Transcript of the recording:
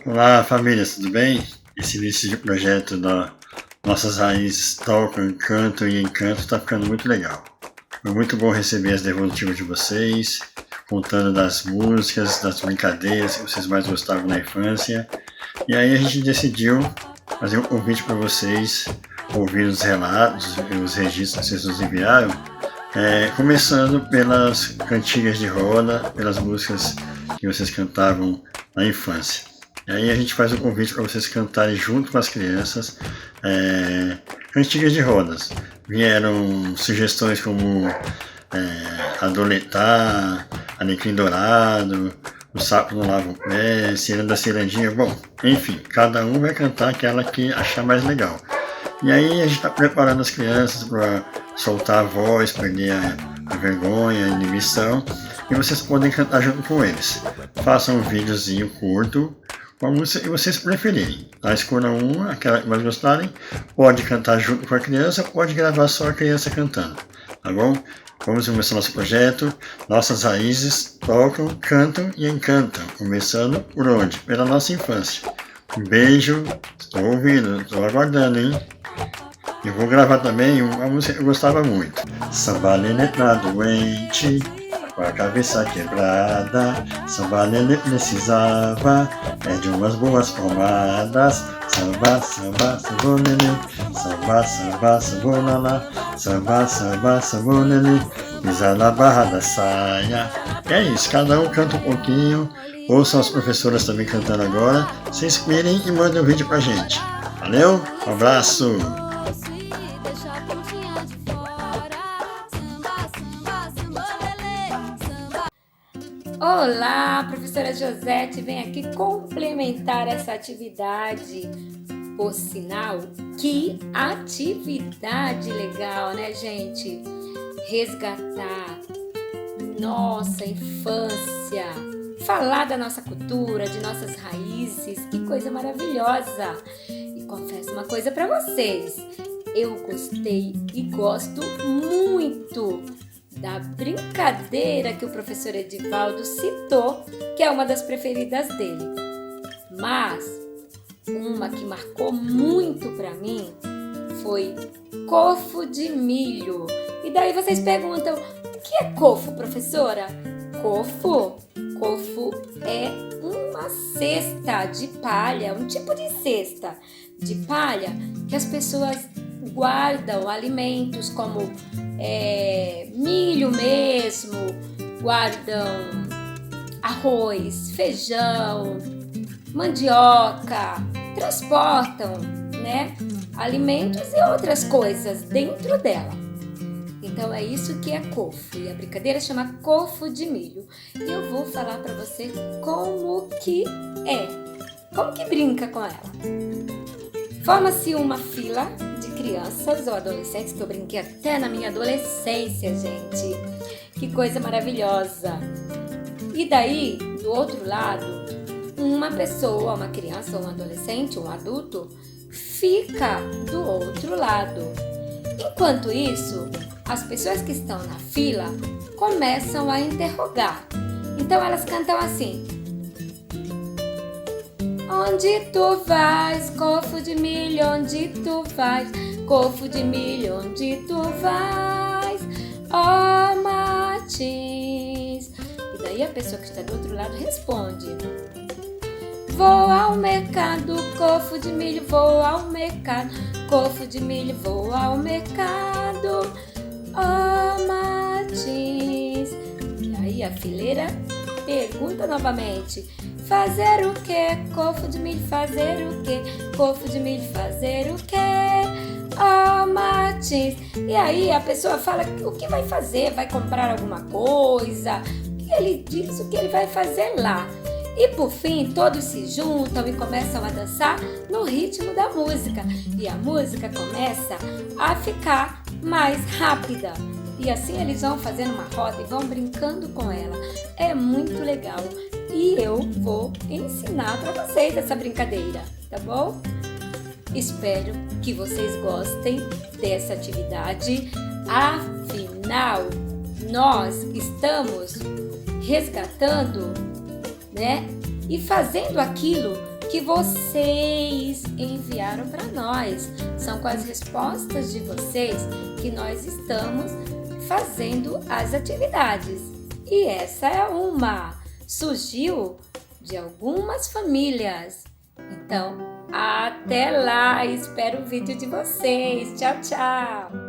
Olá, família, tudo bem? Esse início de projeto da Nossas Raízes Tocam, Canto e Encanto está ficando muito legal. Foi muito bom receber as devolutivas de vocês, contando das músicas, das brincadeiras que vocês mais gostavam na infância. E aí a gente decidiu fazer um convite para vocês ouvir os relatos e os registros que vocês nos enviaram, começando pelas cantigas de roda, pelas músicas que vocês cantavam na infância. E aí a gente faz o convite para vocês cantarem junto com as crianças cantigas de rodas. Vieram sugestões como Adoletar, Alecrim Dourado, O Sapo Não Lava o Pé, Ciranda Cirandinha. Bom, enfim, cada um vai cantar aquela que achar mais legal. E aí a gente está preparando as crianças para soltar a voz, perder a vergonha, a inibição, e vocês podem cantar junto com eles. Façam um videozinho curto com a música que vocês preferirem. Tá? Escolham uma, aquela que mais gostarem. Pode cantar junto com a criança, pode gravar só a criança cantando. Tá bom? Vamos começar nosso projeto. Nossas raízes tocam, cantam e encantam. Começando por onde? Pela nossa infância. Um beijo. Estou ouvindo, estou aguardando, hein? Eu vou gravar também uma música que eu gostava muito. Samba Lelê tá doente, com a cabeça quebrada. Samba Lelê precisava de umas boas palmadas. Samba, samba, samba lelê. Samba, samba, samba lalá. Samba, samba, samba lelê. Pisa na barra da saia. É isso, cada um canta um pouquinho. Ouçam as professoras também cantando agora. Se inspirem e mandem um vídeo pra gente. Valeu, um abraço! Olá, professora Josete, vem aqui complementar essa atividade. Por sinal, que atividade legal, né, gente? Resgatar nossa infância, falar da nossa cultura, de nossas raízes, que coisa maravilhosa! E confesso uma coisa para vocês, eu gostei e gosto muito da brincadeira que o professor Edivaldo citou, que é uma das preferidas dele. Mas uma que marcou muito para mim foi cofo de milho. E daí vocês perguntam, o que é cofo, professora? Cofo é uma cesta de palha, um tipo de cesta de palha que as pessoas guardam alimentos como milho mesmo, guardam arroz, feijão, mandioca, transportam, né, alimentos e outras coisas dentro dela. Então é isso que é cofo, e a brincadeira chama cofo de milho. E eu vou falar para você como que brinca com ela. Forma-se uma fila de crianças ou adolescentes, que eu brinquei até na minha adolescência, gente. Que coisa maravilhosa. E daí, do outro lado, uma pessoa, uma criança, um adolescente, um adulto, fica do outro lado. Enquanto isso, as pessoas que estão na fila começam a interrogar. Então elas cantam assim: onde tu vais, cofo de milho, onde tu vais? Cofo de milho, onde tu vais? Ó Martins. E daí a pessoa que está do outro lado responde: vou ao mercado, cofo de milho, vou ao mercado. Cofo de milho, vou ao mercado. Ó Martins. E aí a fileira pergunta novamente: fazer o que? Cofo de milho, fazer o que? Cofo de milho, fazer o que? Oh, Martins. E aí a pessoa fala o que vai fazer, vai comprar alguma coisa. E ele diz o que ele vai fazer lá. E por fim, todos se juntam e começam a dançar no ritmo da música. E a música começa a ficar mais rápida. E assim eles vão fazendo uma roda e vão brincando com ela. É muito legal. E eu vou ensinar para vocês essa brincadeira, tá bom? Espero que vocês gostem dessa atividade. Afinal, nós estamos resgatando, né? E fazendo aquilo que vocês enviaram para nós. São com as respostas de vocês que nós estamos fazendo as atividades. E essa é uma. Surgiu de algumas famílias. Então, até lá. Espero o vídeo de vocês. Tchau, tchau.